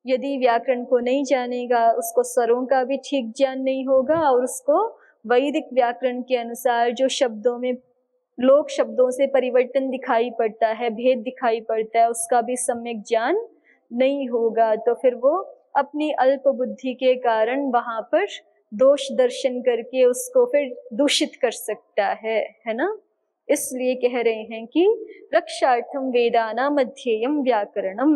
यदि व्याकरण को नहीं जानेगा, उसको स्वरों का भी ठीक ज्ञान नहीं होगा और उसको वैदिक व्याकरण के अनुसार जो शब्दों में लोक शब्दों से परिवर्तन दिखाई पड़ता है, भेद दिखाई पड़ता है, उसका भी सम्यक ज्ञान नहीं होगा, तो फिर वो अपनी अल्प बुद्धि के कारण वहां पर दोष दर्शन करके उसको फिर दूषित कर सकता है ना। इसलिए कह रहे हैं कि रक्षार्थम वेदानाम अध्येयम व्याकरणम,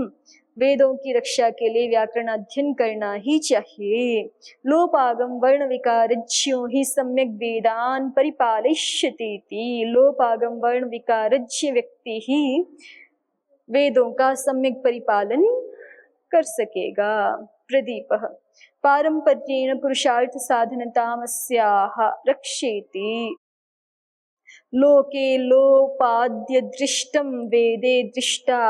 वेदों की रक्षा के लिए व्याकरण अध्ययन करना ही चाहिए। लोपागम वर्ण विकारज्यों ही सम्यक वेदान परिपालयिष्यति, लोपागम वर्ण विकारज्य व्यक्ति ही वेदों का सम्यक परिपालन कर सकेगा। प्रदीपः पारंपर्येण पुरुषार्थ साधनतामस्याः रक्षेति, लोके लोपाद्य दृष्टं वेदे दृष्टा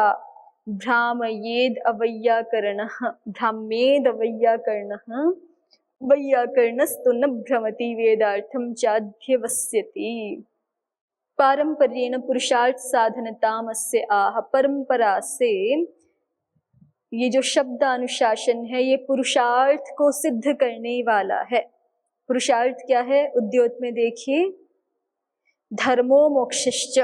भ्रामयेद अवैयाकरणः, भ्राम्येद अवैयाकरणः, वैयाकरणस्तु न भ्रमति वेदार्थं चाध्यवस्यति। पारंपर्येण पुरुषार्थ साधनतामस्य आह, परंपरा से ये जो शब्द अनुशासन है ये पुरुषार्थ को सिद्ध करने वाला है। पुरुषार्थ क्या है? उद्योत में देखिए, धर्मो मोक्षश्च।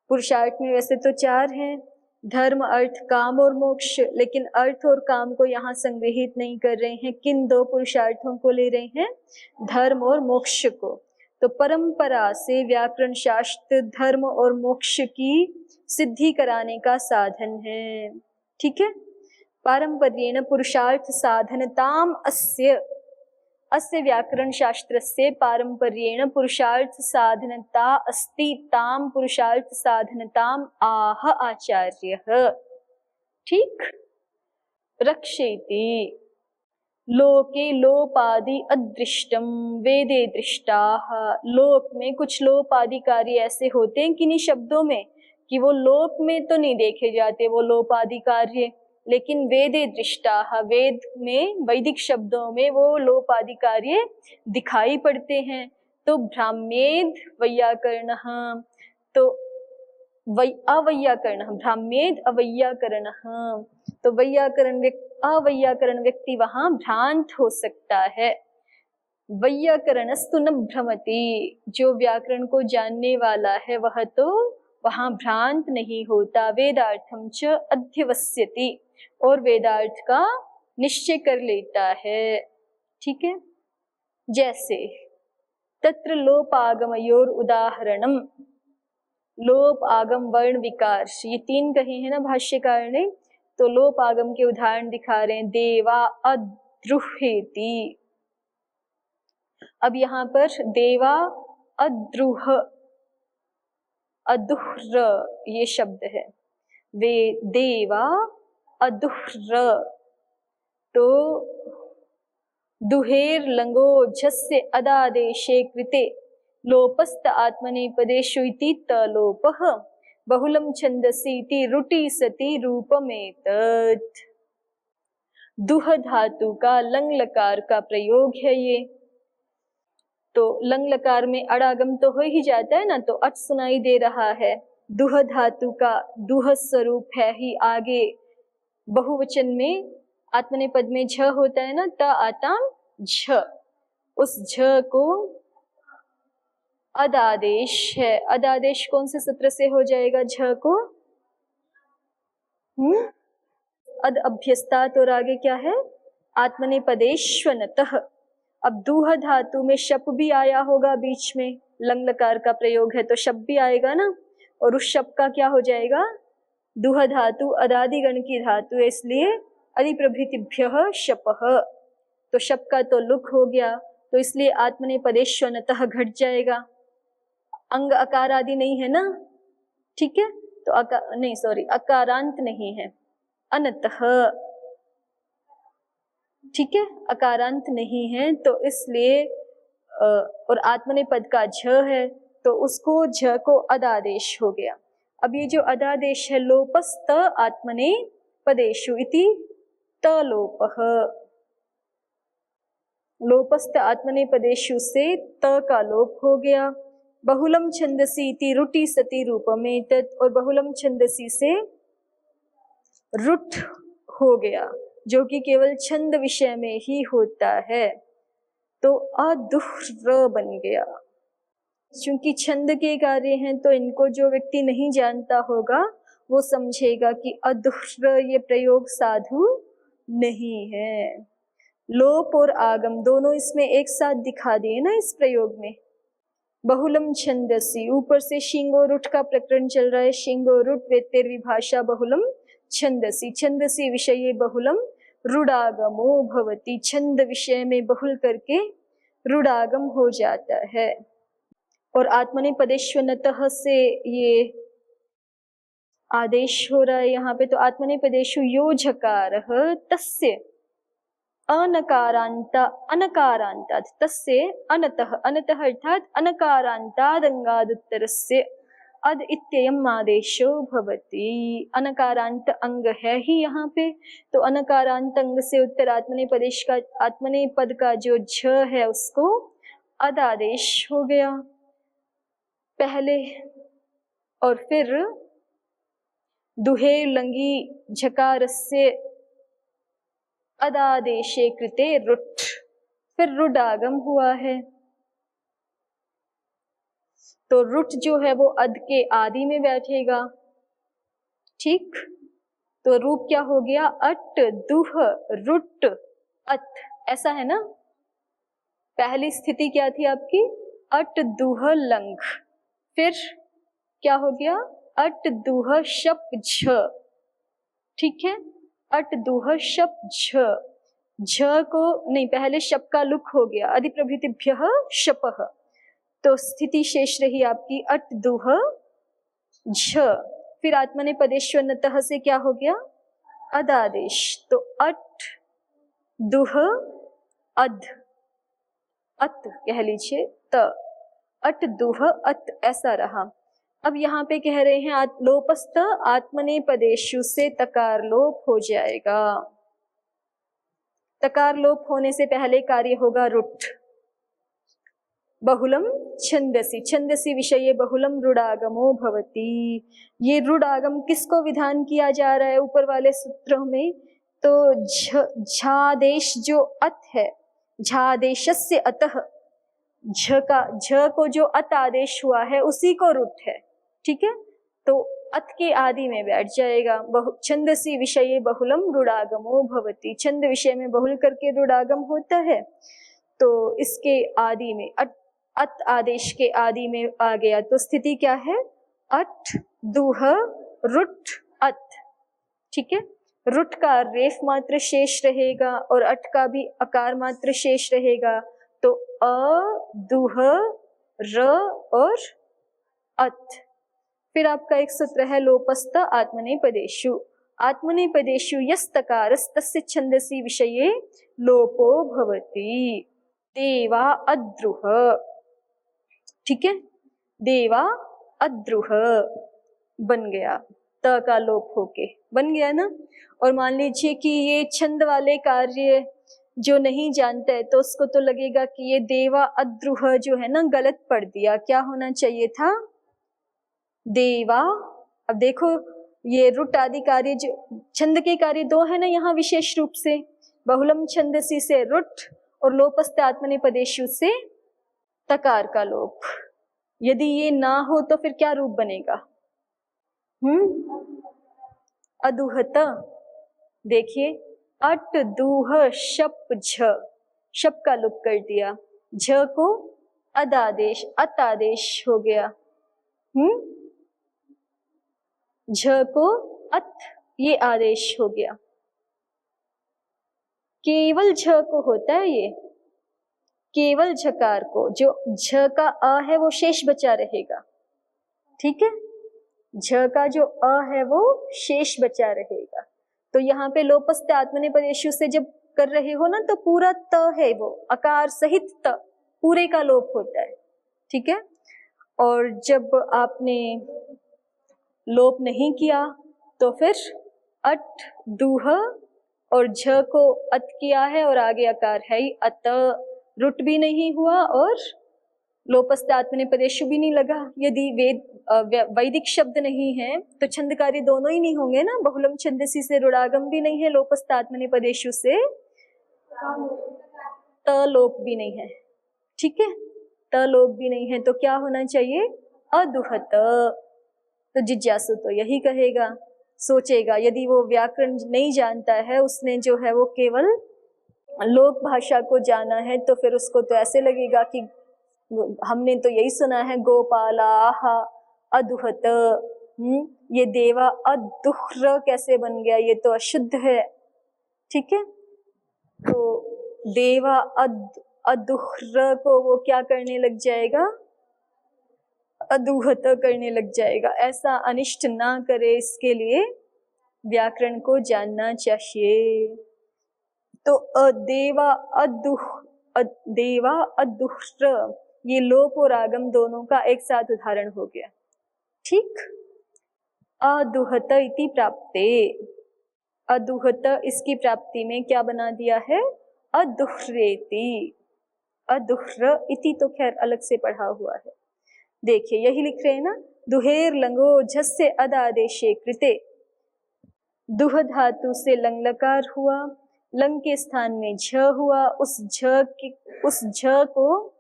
पुरुषार्थ में वैसे तो 4 हैं, धर्म अर्थ काम और मोक्ष, लेकिन अर्थ और काम को यहाँ संग्रहित नहीं कर रहे हैं। किन 2 पुरुषार्थों को ले रहे हैं? धर्म और मोक्ष को। तो परंपरा से व्याकरण शास्त्र धर्म और मोक्ष की सिद्धि कराने का साधन है। ठीक है। पारंपर्येण पुरुषार्थ साधनताम अस्य, अस्य व्याकरण शास्त्रस्य पारंपर्येण पुरुषार्थ साधनता अस्ति, ताम पुरुषार्थ साधनताम आह आचार्यः। ठीक। रक्षेति, लोके लोपादि अदृष्टम वेदे दृष्टाः, लोक में कुछ लोपादि कार्य ऐसे होते हैं किन्हीं शब्दों में कि वो लोक में तो नहीं देखे जाते वो लोपादि कार्य, लेकिन वेदे दृष्टाः, वेद में वैदिक शब्दों में वो लोपादि कार्य दिखाई पड़ते हैं। तो भ्राम्येद वैयाकरणः, तो अवैयाकरणः, भ्राम्येद अवैयाकरणः, तो अवैयाकरण व्यक्ति वहां भ्रांत हो सकता है। वैयाकरणस्तु न भ्रमति, जो व्याकरण को जानने वाला है वह तो वहां भ्रांत नहीं होता। वेदार्थम च अध्यवस्यति, और वेदार्थ का निश्चय कर लेता है। ठीक है। जैसे तत्र लोपागमयोर उदाहरणम, लोप आगम वर्ण विकार, ये 3 कहे हैं ना भाष्यकार ने, तो लोप आगम के उदाहरण दिखा रहे हैं। देवा अद्रुहेति, अब यहाँ पर देवा अद्रुह, अदुह्र ये शब्द है, वे देवा अदुह्र, तो दुहेर लंगो झस्य अदादेशे कृते लोपस्त आत्मनेपदेषु इति तलोपः, बहुलम छंदसीति रुटि सति रूपमेतत्। दुह धातु का लंग लकार का प्रयोग है ये, तो लंग लकार में अड़ागम तो हो ही जाता है ना, तो अच सुनाई दे रहा है। दुह धातु का दुह स्वरूप है ही, आगे बहुवचन में आत्मनेपद में झ होता है ना, त आताम झ, उस झ को अदादेश है। अदादेश कौन से सूत्र से हो जाएगा झ को? अद अभ्यस्तात, और आगे क्या है? आत्मनेपदेश्वनतः। अब दूह धातु में शप भी आया होगा बीच में, लंग लकार का प्रयोग है तो शप भी आएगा ना, और उस शप का क्या हो जाएगा? दूह धातु अदादिगण की धातु है, इसलिए अधिप्रभृतिभ्यः शपः, तो शप का तो लुक हो गया, तो इसलिए आत्मनेपदेश्वनतः घट जाएगा। अंग अकार आदि नहीं है ना, ठीक है, तो अकारांत नहीं है, अनतः, ठीक है, अकारांत नहीं है, तो इसलिए और आत्मनेपद का झ है तो उसको झ को अदादेश हो गया। अब ये जो अदादेश है, लोपस्त आत्मनेपदेषु इति तलोपः, लोपस्त आत्मनेपदेषु से त का लोप हो गया। बहुलम छंदसी इति रुटि सति रूपमेतत्, और बहुलम छंदसी से रुट हो गया, जो कि केवल छंद विषय में ही होता है, तो अदुह्र बन गया। चूंकि छंद के कार्य हैं तो इनको जो व्यक्ति नहीं जानता होगा वो समझेगा कि अदुह्र ये प्रयोग साधु नहीं है। लोप और आगम दोनों इसमें एक साथ दिखा दिए ना इस प्रयोग में। बहुलम छंदसी, ऊपर से शिंग और उठ का प्रकरण चल रहा है। शिंग और उठ वेत्तेर्विभाषा बहुलम छंदसी, छंदसी विषये बहुलम रुडागमो भवति, छंद विषय में बहुल करके रुडागम हो जाता है। और आत्मनेपदेश्वनतः से ये आदेश हो रहा है यहाँ पे, तो आत्मनेपदेशु यो झकारः तस्य अनकारांता अनकारांतात्, तस्य अनतः, अनतः अर्थात अनकारांतादंगादुत्तरस्य अद इत्ययम् आदेशो भवति। अनकारांत अंग है ही यहाँ पे, तो अनकारांत अंग से उत्तर आत्मनेपदेश का, आत्मनेपद का जो झ है उसको अद आदेश हो गया पहले। और फिर दुहे लंगी झकारस्य अदादेशे कृते रुट, फिर रुडागम हुआ है। तो रुट जो है वो अद के आदि में बैठेगा, ठीक। तो रूप क्या हो गया, अट दुह रुट अत, ऐसा है ना। पहली स्थिति क्या थी आपकी, अट दुह लंग, फिर क्या हो गया, अट दुह शप झ, ठीक है। अट दुह शप झ, झ को नहीं, पहले शप का लुक हो गया, अधिप्रभृतिभ्यः शपः, तो स्थिति शेष रही आपकी अट दुह झ। फिर आत्मनेपदेश्वनतः से क्या हो गया, अदादेश, तो अट दुह अध, अत कह लीजिए, त अट दुह अत, ऐसा रहा। अब यहाँ पे कह रहे हैं लोपस्थ आत्मनेपदेशु से तकार लोप हो जाएगा। तकार लोप होने से पहले कार्य होगा रुट। बहुलम छंदसी, छंदसी विषये बहुलम रुडागमो भवति। ये रुडागम किसको विधान किया जा रहा है ऊपर वाले सूत्रों में, तो झादेश जो अत है, झादेशस्य अतः, झ को जो अत आदेश हुआ है उसी को रुट है, ठीक है। तो अत के आदि में बैठ जाएगा। छंदसी विषये बहुलम रुडागमो भवति, छंद विषय में बहुल करके रुडागम होता है, तो इसके आदि में अत आदेश के आदि में आ गया, तो स्थिति क्या है, अट दुह रुट अत, ठीक है। रुट का रेफ मात्र शेष रहेगा और अट का भी अकार मात्र शेष रहेगा, तो अ दुह र और अत। फिर आपका एक सूत्र है लोपस्थ आत्मनेपदेशु, आत्मनेपदेशु यस्तकारस्तस्य छंदसी विषये लोपो भवति। देवा अद्रुह, ठीक है, देवा अद्रुह बन गया, त का लोप होके बन गया ना। और मान लीजिए कि ये छंद वाले कार्य जो नहीं जानता है तो उसको तो लगेगा कि ये देवा अद्रुह जो है ना गलत पढ़ दिया, क्या होना चाहिए था, देवा। अब देखो ये रुट आदि कार्य जो छंद के कार्य दो है ना यहाँ विशेष रूप से, बहुलम छंदसी से रुट और लोपस्थ आत्मनेपदेशु से तकार का लोप। यदि ये ना हो तो फिर क्या रूप बनेगा, अदुहत। देखिए अट दुह शप झ, शप का लोप कर दिया, झ को अदादेश अत आदेश हो गया, झ को अत ये आदेश हो गया। केवल झ को होता है ये, केवल झकार को, जो झ का अ है वो शेष बचा रहेगा, ठीक है। झ का जो अ है वो शेष बचा रहेगा। तो यहाँ पे लोपस्थ आत्मनेपदेशु से जब कर रहे हो ना तो पूरा त है वो अकार सहित त पूरे का लोप होता है, ठीक है। और जब आपने लोप नहीं किया तो फिर अट दुह और झ को अत किया है और आगे अकार है ही, अत रुट भी नहीं हुआ और लोपस्त आत्मनेपदेशु भी नहीं लगा। यदि वैदिक शब्द नहीं है तो छंदकारी दोनों ही नहीं होंगे ना। बहुलम छंदसी से रुड़ागम भी नहीं है, लोपस्त आत्मनेपदेशु से तलोप भी नहीं है। ठीक है, तलोप भी नहीं है तो क्या होना चाहिए? अदुहत। तो जिज्ञासु तो यही कहेगा, सोचेगा। यदि वो व्याकरण नहीं जानता है, उसने जो है वो केवल लोक भाषा को जाना है, तो फिर उसको तो ऐसे लगेगा कि हमने तो यही सुना है गोपालाह अदुहत। ये देवा अदुह्र कैसे बन गया? ये तो अशुद्ध है। ठीक है, तो देवा अदुह्र को वो क्या करने लग जाएगा? अदुहत करने लग जाएगा। ऐसा अनिष्ट ना करे, इसके लिए व्याकरण को जानना चाहिए। तो देवा अदुह्र, ये लोप और आगम दोनों का एक साथ उदाहरण हो गया। ठीक, अदुहत इति प्राप्ते, अदुहत इसकी प्राप्ति में क्या बना दिया है? अदुह्रेति। अदुह्र इति तो खैर अलग से पढ़ा हुआ है। देखिए यही लिख रहे हैं ना, दुहेर लंगो झस्य अद आदेशे कृते, दुह धातु से लंग लकार हुआ, लंग के स्थान में झ हुआ। उस झ को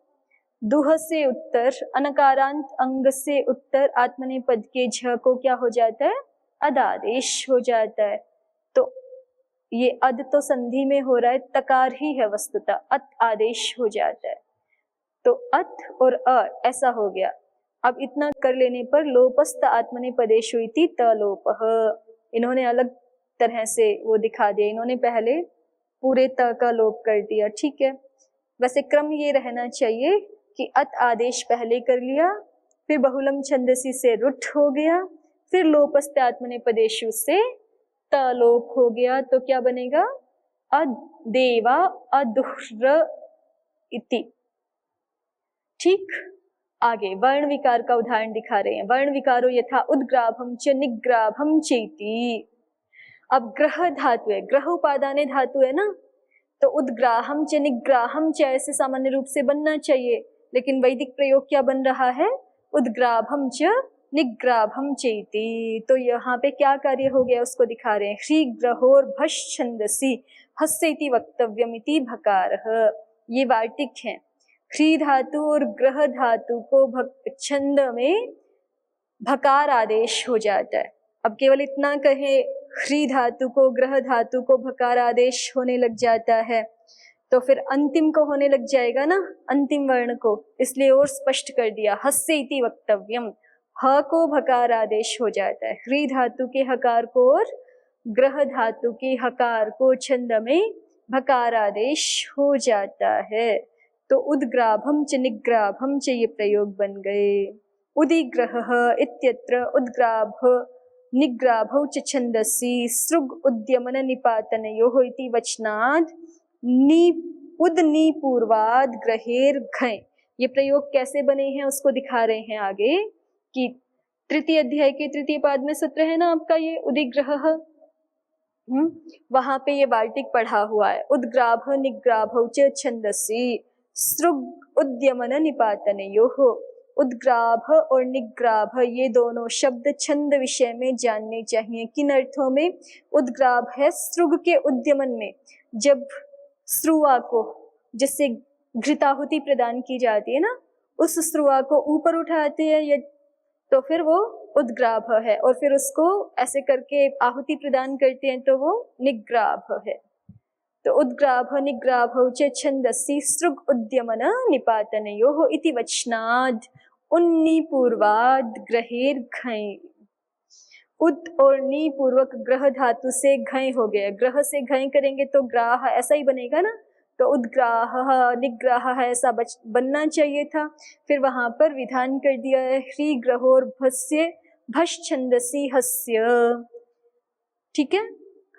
दुह से उत्तर, अनकारांत अंग से उत्तर आत्मनेपद के झ को क्या हो जाता है? अदादेश हो जाता है। तो ये अद तो संधि में हो रहा है, तकार ही है वस्तुतः, अत आदेश हो जाता है। तो अत और अ ऐसा हो गया। अब इतना कर लेने पर लोपस्त आत्मनेपदेषु इति तलोपः, इन्होंने अलग तरह से वो दिखा दिया। इन्होंने पहले पूरे त का लोप कर दिया। ठीक है, वैसे क्रम ये रहना चाहिए कि अत आदेश पहले कर लिया, फिर बहुलम छंदसी से रुट हो गया, फिर लोपस्त आत्मनेपदेषु से तलोप हो गया। तो क्या बनेगा? अदेवा अदुह्र इति। ठीक, आगे वर्ण विकार का उदाहरण दिखा रहे हैं। वर्ण विकारो यथा उद्ग्राभम च निग्राभम चेति। अब ग्रह धातु है, ग्रह उपादाने धातु है ना, तो उद्ग्राहम च निग्राहम च ऐसे सामान्य रूप से बनना चाहिए, लेकिन वैदिक प्रयोग क्या बन रहा है? उद्ग्राभम च निग्राभम चेति। तो यहाँ पे क्या कार्य हो गया उसको दिखा रहे हैं। ह्री ग्रहोर भष छंदसी हस्येति वक्तव्यमिति भकारः, ये वार्तिक है। ह्री धातु और ग्रह धातु को छंद में भकार आदेश हो जाता है। अब केवल इतना कहे ह्री धातु को, ग्रह धातु को भकार आदेश होने लग जाता है, तो फिर अंतिम को होने लग जाएगा ना, अंतिम वर्ण को, इसलिए और स्पष्ट कर दिया हस्येति वक्तव्यम, ह को भकार आदेश हो जाता है। ह्री धातु के हकार को और ग्रह धातु के हकार को छंद में भकार आदेश हो जाता है। तो उद्ग्राभम च निग्राभम च ये प्रयोग बन गए। उदिग्रहः इत्यत्र उद्ग्राभ निग्राभौ च छंदसि सृग उद्यमन निपातनयोः इति वचनाद् उदनीपूर्वाद् ग्रहेर घञ। ये प्रयोग कैसे बने हैं उसको दिखा रहे हैं आगे, कि तृतीय अध्याय के तृतीय पाद में सूत्र है ना आपका ये उदिग्रहः, वहां पे ये वार्तिक पढ़ा हुआ है। उद्ग्राभ निग्राभौ च छंदसि सृग उद्यमन निपातनयोः। उद्ग्राभ और निग्राभ ये दोनों शब्द छंद विषय में जानने चाहिए। किन अर्थों में? उद्ग्राभ है सृग के उद्यमन में, जब स्रुआ को, जिससे घृताहुति प्रदान की जाती है ना, उस स्रुआ को ऊपर उठाते हैं तो फिर वो उद्ग्राभ है, और फिर उसको ऐसे करके आहुति प्रदान करते हैं तो वो निग्राभ है। तो उद्ग्राभ निग्राभौ च छंदसि सृग उद्यमन निपातनयोः इति वचनाद् उन्नीपूर्वाद् ग्रहेर घञ। उद और नी पूर्वक ग्रह धातु से घञ हो गया। ग्रह से घञ करेंगे तो ग्राह ऐसा ही बनेगा ना, तो उद्ग्राह निग्राह ऐसा बनना चाहिए था। फिर वहां पर विधान कर दिया है ह्री ग्रहोर भस्य भष छंदसी हस्य। ठीक है,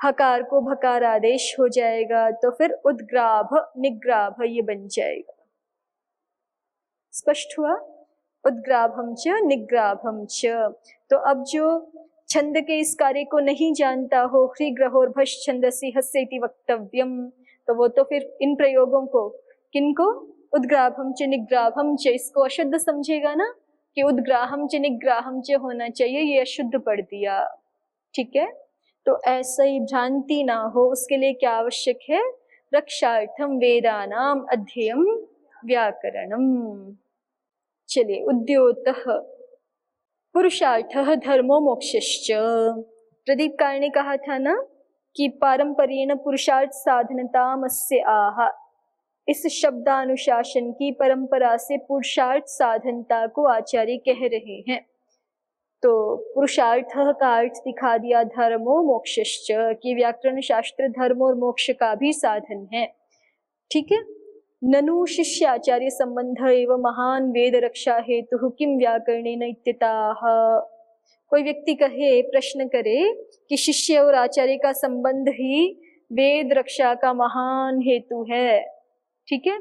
हकार को भकार आदेश हो जाएगा, तो फिर उद्ग्राभ निग्राभ ये बन जाएगा। स्पष्ट हुआ? उद्ग्राभम च निग्राभम च। तो अब जो छंद के इस कार्य को नहीं जानता हो, ह्री ग्रहोर भष छंदसी हस्येति वक्तव्यम, तो वो तो फिर इन प्रयोगों को, किनको? उद्ग्राभम च निग्राभम च, इसको अशुद्ध समझेगा ना कि उद्ग्राहम च निग्राहम च होना चाहिए, ये अशुद्ध पढ़ दिया। ठीक है, तो ऐसा ही भ्रांति ना हो उसके लिए क्या आवश्यक है? रक्षार्थम वेदानाम अध्ययम व्याकरणम। चलिए, उद्योतः पुरुषार्थः धर्मो मोक्षश्च। प्रदीप कार ने कहा था ना कि पारंपरेण पुरुषार्थ साधनतामस्य आह, इस शब्दानुशासन की परंपरा से पुरुषार्थ साधनता को आचार्य कह रहे हैं। तो पुरुषार्थ का अर्थ दिखा दिया धर्मो मोक्षश्च, कि व्याकरण शास्त्र धर्म और मोक्ष का भी साधन है। ठीक है, ननु शिष्याचार्य संबंध एवं महान वेद रक्षा हेतु किम व्याकरणेन इत्यताः। कोई व्यक्ति कहे, प्रश्न करे कि शिष्य और आचार्य का संबंध ही वेद रक्षा का महान हेतु है। ठीक है,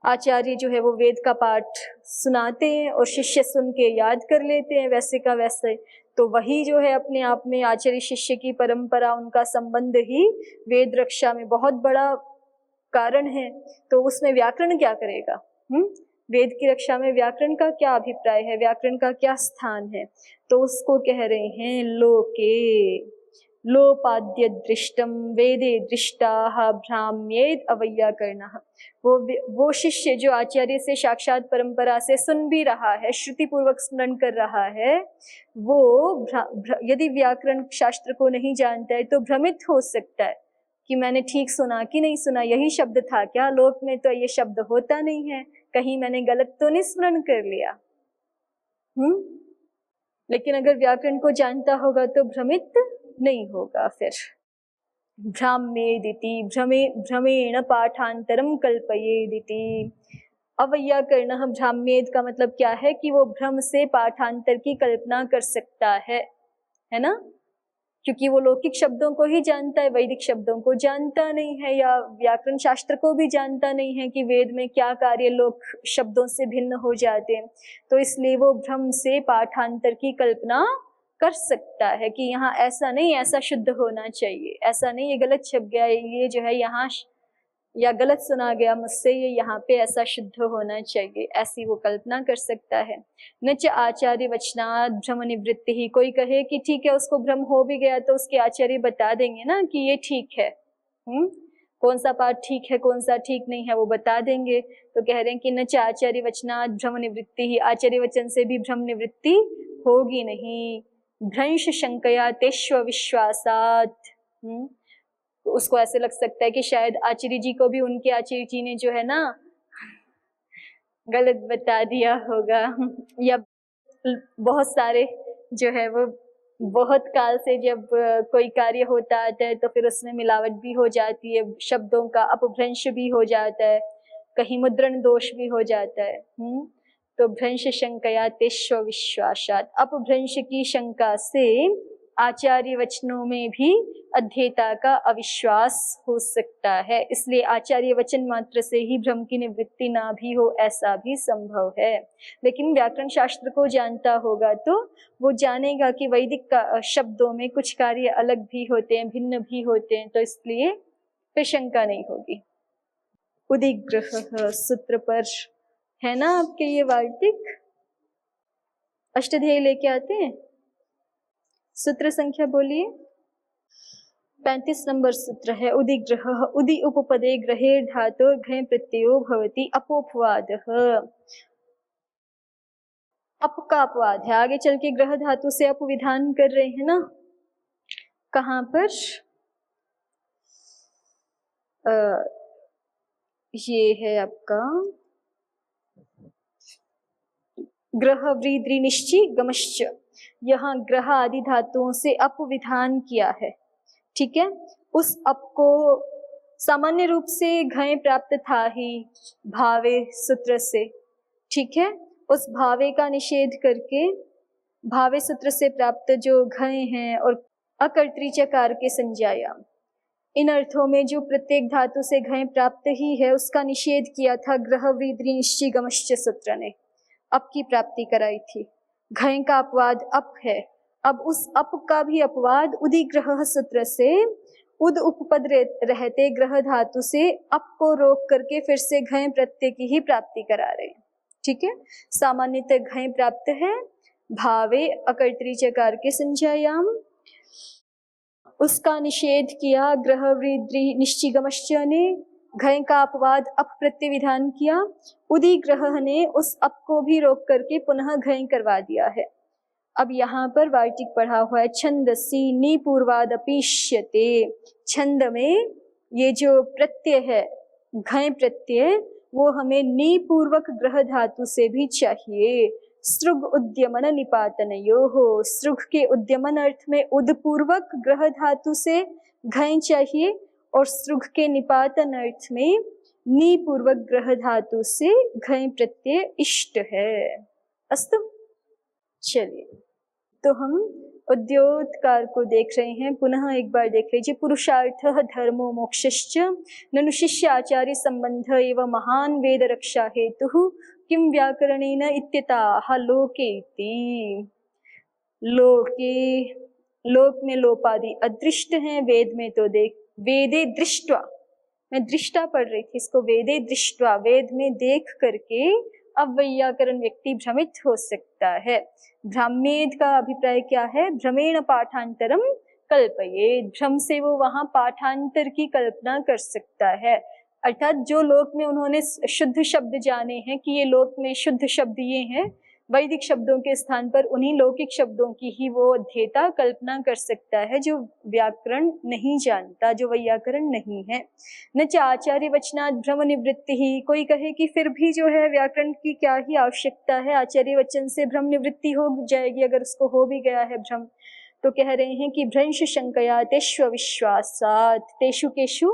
आचार्य जो है वो वेद का पाठ सुनाते हैं और शिष्य सुन के याद कर लेते हैं वैसे का वैसे, तो वही जो है अपने आप में आचार्य शिष्य की परंपरा, उनका संबंध ही वेद रक्षा में बहुत बड़ा कारण है। तो उसमें व्याकरण क्या करेगा? वेद की रक्षा में व्याकरण का क्या अभिप्राय है, व्याकरण का क्या स्थान है? तो उसको कह रहे हैं लोके लोपाद्य दृष्टम वेदे दृष्टाः भ्राम्येद अवैयाकरणः। वो शिष्य जो आचार्य से साक्षात परंपरा से सुन भी रहा है, श्रुति पूर्वक स्मरण कर रहा है, वो यदि व्याकरण शास्त्र को नहीं जानता है तो भ्रमित हो सकता है कि मैंने ठीक सुना कि नहीं सुना, यही शब्द था क्या, लोक में तो ये शब्द होता नहीं है, कहीं मैंने गलत तो नहीं स्मरण कर लिया। लेकिन अगर व्याकरण को जानता होगा तो भ्रमित नहीं होगा। फिर भ्राम्येदिति, भ्रमेण पाठांतरम कल्पयेदिति। अवैयाकरणः भ्राम्येद का मतलब क्या है कि वो भ्रम से पाठांतर की कल्पना कर सकता है ना, क्योंकि वो लौकिक शब्दों को ही जानता है, वैदिक शब्दों को जानता नहीं है, या व्याकरण शास्त्र को भी जानता नहीं है कि वेद में क्या कार्य लोक शब्दों से भिन्न हो जाते हैं। तो इसलिए वो भ्रम से पाठांतर की कल्पना कर सकता है कि यहाँ ऐसा नहीं, ऐसा शुद्ध होना चाहिए, ऐसा नहीं, ये गलत छप गया, ये जो है यहाँ, या गलत सुना गया मुझसे, ये यहाँ पे ऐसा शुद्ध होना चाहिए, ऐसी वो कल्पना कर सकता है। न च आचार्य वचनात् भ्रम निवृत्ति ही। कोई कहे कि ठीक है, उसको भ्रम हो भी गया तो उसके आचार्य बता देंगे ना कि ये ठीक है, कौन सा पाठ ठीक है कौन सा ठीक नहीं है वो बता देंगे। तो कह रहे हैं कि न च आचार्य वचनात् भ्रम निवृत्ति ही, आचार्य वचन से भी भ्रम निवृत्ति होगी नहीं। भ्रंश शंकया तेष्व विश्वासात्, तो उसको ऐसे लग सकता है कि शायद आचार्य जी को भी उनके आचार्य जी ने जो है ना गलत बता दिया होगा, या बहुत सारे जो है वो बहुत काल से जब कोई कार्य होता आता है तो फिर उसमें मिलावट भी हो जाती है, शब्दों का अपभ्रंश भी हो जाता है, कहीं मुद्रण दोष भी हो जाता है। तो भ्रंश शंकया तेष्व विश्वासात्, अपभ्रंश की शंका से आचार्य वचनों में भी अध्येता का अविश्वास हो सकता है। इसलिए आचार्य वचन मात्र से ही भ्रम की निवृत्ति ना भी हो, ऐसा भी संभव है। लेकिन व्याकरण शास्त्र को जानता होगा तो वो जानेगा कि वैदिक शब्दों में कुछ कार्य अलग भी होते हैं, भिन्न भी होते हैं, तो इसलिए फिर शंका नहीं होगी। उदिग्रह सूत्र पर है ना आपके ये वार्तिक, अष्टध्यायी लेके आते हैं, सूत्र संख्या बोलिए। 35 नंबर सूत्र है उदिग्रह। उदि उपपदे ग्रहे धातु घय प्रत्ययो भवति अपोपवादः। अप का अपवाद है, आगे चल के ग्रह धातु से अपविधान कर रहे हैं ना, कहाँ पर? ये है आपका ग्रह व्रीद्रि निश्चि गमश्च, यहाँ ग्रह आदि धातुओं से अपविधान किया है। ठीक है, उस अप को सामान्य रूप से घय प्राप्त था ही भावे सूत्र से। ठीक है, उस भावे का निषेध करके भावे सूत्र से प्राप्त जो घय हैं और अकर्तृ चकार के संज्ञायाम, इन अर्थों में जो प्रत्येक धातु से घय प्राप्त ही है उसका निषेध किया था ग्रह व्रीद्रि निश्चि गमश्च सूत्र ने, अप की प्राप्ति कराई थी। घय का अपवाद अप है, अब उस अप का भी अपवाद उदिग्रह सूत्र से उद उपपद रहते ग्रह धातु से अप को रोक करके फिर से घय प्रत्यय की ही प्राप्ति करा रहे हैं। ठीक है, सामान्यतः घय प्राप्त है भावे अकर्तरी चकार के संज्ञायाम, उसका निषेध किया ग्रह वृद्धि निश्चिगमश्च ने, घय का अपवाद अप प्रत्यय विधान किया, उदी ग्रह ने उस अप को भी रोक करके पुनः घय करवा दिया है। अब यहाँ पर वार्तिक पढ़ा हुआ है छंदसी निपूर्वाद अपीष्यते, छंद में ये जो प्रत्यय है घय प्रत्यय वो हमें निपूर्वक ग्रह धातु से भी चाहिए। सृग उद्यमन निपातनयोः, सृग के उद्यमन अर्थ में उदपूर्वक ग्रह धातु से घय चाहिए और सृग के निपातन अर्थ में निपूर्वक ग्रह धातु से घय प्रत्यय इष्ट है। अस्तु, चलिए तो हम उद्योतकार को देख रहे हैं, पुनः एक बार देख लीजिए। पुरुषार्थः धर्मो मोक्षश्च ननु शिष्य आचार्य संबंध एव महान वेद रक्षा हेतुः किम व्याकरणेन इत्यताः लोके इति। लोके, लोक में लोपादि अदृष्ट हैं, वेद में तो देख, वेदे दृष्ट्वा, मैं दृष्टा पढ़ रही थी इसको, वेदे दृष्ट्वा, वेद में देख करके अव्यय्याकरण व्यक्ति भ्रमित हो सकता है। भ्राम्येद का अभिप्राय क्या है? भ्रमेण पाठांतरम कल्पयेद, भ्रम से वो वहां पाठांतर की कल्पना कर सकता है। अर्थात जो लोक में उन्होंने शुद्ध शब्द जाने हैं कि ये लोक में शुद्ध शब्द ये हैं, वैदिक शब्दों के स्थान पर उन्हीं लौकिक शब्दों की ही वो अध्येता कल्पना कर सकता है जो व्याकरण नहीं जानता, जो वैयाकरण नहीं है। न च आचार्य वचनात् भ्रम निवृत्ति ही, कोई कहे कि फिर भी जो है व्याकरण की क्या ही आवश्यकता है, आचार्य वचन से भ्रम निवृत्ति हो जाएगी अगर उसको हो भी गया है भ्रम। तो कह रहे हैं कि भ्रंश शंकया तेषु अविश्वासात्, तेषु केषु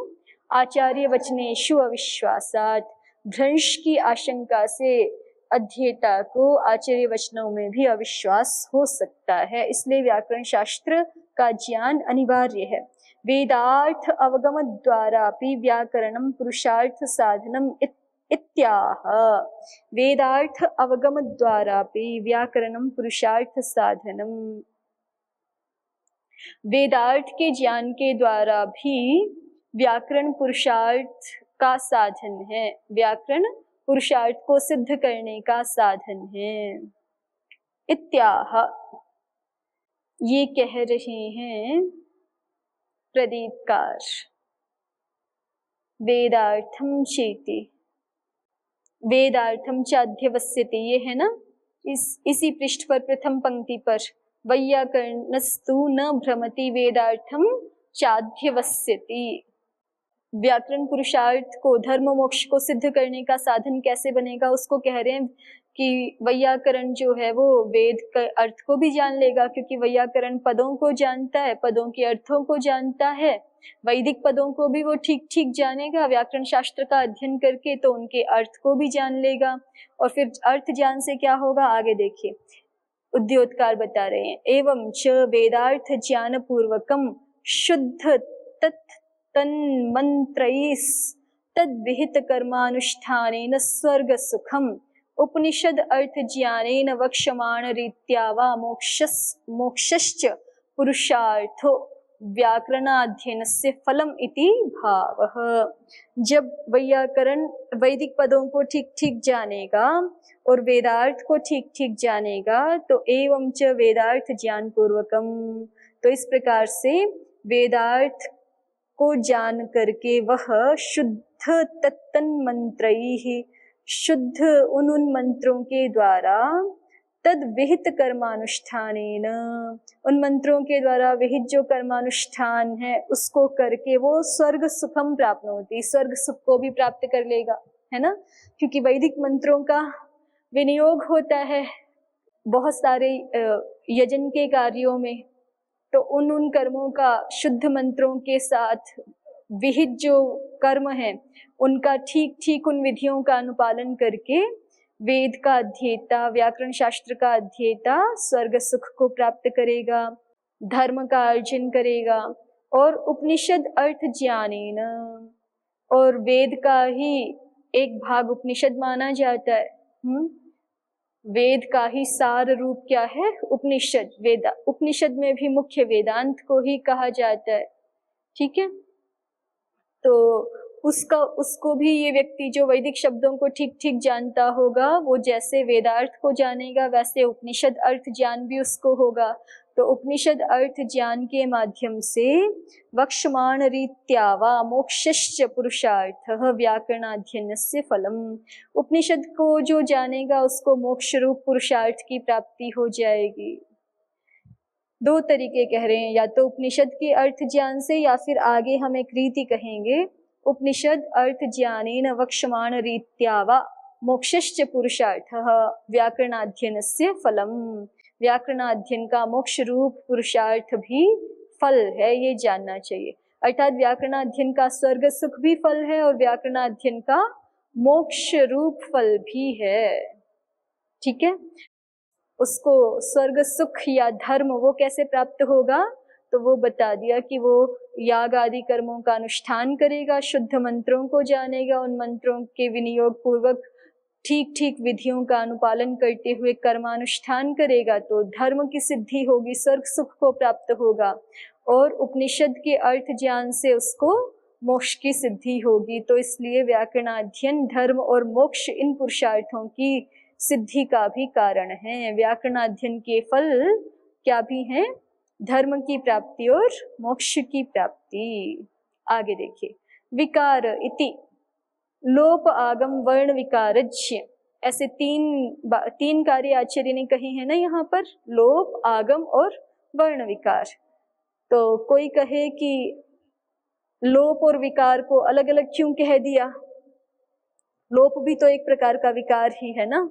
आचार्य वचनेषु अविश्वासात्, भ्रंश की आशंका से अध्येता को आचार्य वचनों में भी अविश्वास हो सकता है, इसलिए व्याकरण शास्त्र का ज्ञान अनिवार्य है। वेदार्थ अवगम द्वारापि व्याकरणम पुरुषार्थ साधनम इत्याह, वेदार्थ अवगम द्वारापि व्याकरणम पुरुषार्थ साधनम, वेदार्थ के ज्ञान के द्वारा भी व्याकरण पुरुषार्थ का साधन है, व्याकरण पुरुषार्थ को सिद्ध करने का साधन है। इत्याह, ये कह रहे हैं प्रदीपकार। वेदार्थम चेति, वेदार्थम चाध्यवस्यते, ये है ना इसी पृष्ठ पर प्रथम पंक्ति पर, वैयाकरणस्तु न भ्रमति वेदार्थम चाध्यवस्यति। व्याकरण पुरुषार्थ को, धर्म मोक्ष को सिद्ध करने का साधन कैसे बनेगा, उसको कह रहे हैं कि वैयाकरण जो है वो वेद के अर्थ को भी जान लेगा, क्योंकि वैयाकरण पदों को जानता है, पदों के अर्थों को जानता है, वैदिक पदों को भी वो ठीक ठीक जानेगा व्याकरण शास्त्र का अध्ययन करके, तो उनके अर्थ को भी जान लेगा। और फिर अर्थ ज्ञान से क्या होगा, आगे देखिए उद्योतकार बता रहे हैं। एवं च वेदार्थ ज्ञान पूर्वकम शुद्ध तन्मंत्रैस् तद्विहित कर्मानुष्ठानेन स्वर्ग सुखम उपनिषद अर्थ ज्ञानेन वक्ष्यमाण रीत्या वा मोक्षश्च पुरुषार्थो व्याकरणाध्ययनस्य फलम इति भावः। जब वैयाकरण वैदिक पदों को ठीक ठीक जानेगा और वेदार्थ को ठीक ठीक जानेगा, तो एवं च वेदार्थ ज्ञान पूर्वकम, तो इस प्रकार से वेदार्थ को जान करके वह शुद्ध तत्तन्मंत्रैः, शुद्ध उन मंत्रों के द्वारा, तद विहित कर्मानुष्ठानेन, उन मंत्रों के द्वारा विहित जो कर्मानुष्ठान है उसको करके वो स्वर्ग सुखम प्राप्त होती, स्वर्ग सुख को भी प्राप्त कर लेगा, है ना। क्योंकि वैदिक मंत्रों का विनियोग होता है बहुत सारे यजन के कार्यों में, तो उन कर्मों का शुद्ध मंत्रों के साथ विहित जो कर्म है उनका ठीक ठीक उन विधियों का अनुपालन करके वेद का अध्येता, व्याकरण शास्त्र का अध्येता स्वर्ग सुख को प्राप्त करेगा, धर्म का अर्जन करेगा। और उपनिषद अर्थ ज्ञानेन, और वेद का ही एक भाग उपनिषद माना जाता है। वेद का ही सार रूप क्या है, उपनिषद। उपनिषद में भी मुख्य वेदांत को ही कहा जाता है। ठीक है। तो उसको भी ये व्यक्ति जो वैदिक शब्दों को ठीक ठीक जानता होगा, वो जैसे वेदार्थ को जानेगा वैसे उपनिषद अर्थ ज्ञान भी उसको होगा। तो उपनिषद अर्थ ज्ञान के माध्यम से वक्ष्यमाण रीत्या वा मोक्षश्च पुरुषार्थः व्याकरणाध्ययनस्य फलम। उपनिषद को जो जानेगा उसको मोक्ष रूप पुरुषार्थ की प्राप्ति हो जाएगी। दो तरीके कह रहे हैं, या तो उपनिषद के अर्थ ज्ञान से, या फिर आगे हम एक रीति कहेंगे, उपनिषद अर्थ ज्ञानेन वक्ष्यमाण रीत्या वा मोक्षश्च पुरुषार्थः व्याकरणाध्ययनस्य फलम। व्याकरणाध्ययन का मोक्ष रूप पुरुषार्थ भी फल है, ये जानना चाहिए। अर्थात व्याकरणाध्ययन का स्वर्ग सुख भी फल है और व्याकरणाध्ययन का मोक्ष रूप फल भी है। ठीक है। उसको स्वर्ग सुख या धर्म वो कैसे प्राप्त होगा, तो वो बता दिया कि वो याग आदि कर्मों का अनुष्ठान करेगा, शुद्ध मंत्रों को जानेगा, उन मंत्रों के विनियोग पूर्वक ठीक ठीक विधियों का अनुपालन करते हुए कर्मानुष्ठान करेगा, तो धर्म की सिद्धि होगी, स्वर्ग सुख को प्राप्त होगा। और उपनिषद के अर्थ ज्ञान से उसको मोक्ष की सिद्धि होगी। तो इसलिए व्याकरणाध्ययन धर्म और मोक्ष इन पुरुषार्थों की सिद्धि का भी कारण है। व्याकरणाध्ययन के फल क्या भी हैं, धर्म की प्राप्ति और मोक्ष की प्राप्ति। आगे देखिए, विकार इति लोप आगम वर्ण विकारज्य, ऐसे तीन कार्य आचार्य ने कहे हैं ना यहाँ पर, लोप आगम और वर्ण विकार। तो कोई कहे कि लोप और विकार को अलग अलग क्यों कह दिया, लोप भी तो एक प्रकार का विकार ही है ना,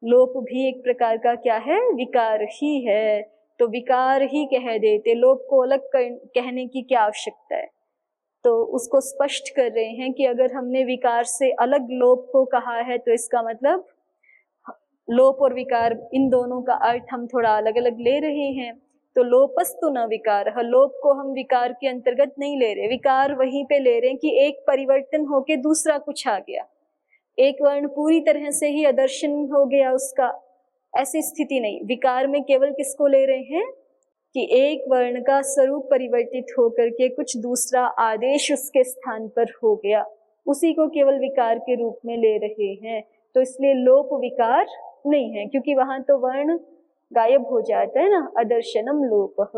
लोप भी एक प्रकार का क्या है, विकार ही है। तो विकार ही कह देते, लोप को अलग कहने की क्या आवश्यकता है। तो उसको स्पष्ट कर रहे हैं कि अगर हमने विकार से अलग लोप को कहा है तो इसका मतलब लोप और विकार इन दोनों का अर्थ हम थोड़ा अलग अलग ले रहे हैं। तो लोपस्तु न विकार, लोप को हम विकार के अंतर्गत नहीं ले रहे, विकार वहीं पे ले रहे हैं कि एक परिवर्तन होके दूसरा कुछ आ गया, एक वर्ण पूरी तरह से ही अदर्शन हो गया उसका, ऐसी स्थिति नहीं। विकार में केवल किसको ले रहे हैं कि एक वर्ण का स्वरूप परिवर्तित होकर के कुछ दूसरा आदेश उसके स्थान पर हो गया, उसी को केवल विकार के रूप में ले रहे हैं। तो इसलिए लोप विकार नहीं है, क्योंकि वहां तो वर्ण गायब हो जाता है ना, अदर्शनम लोपः।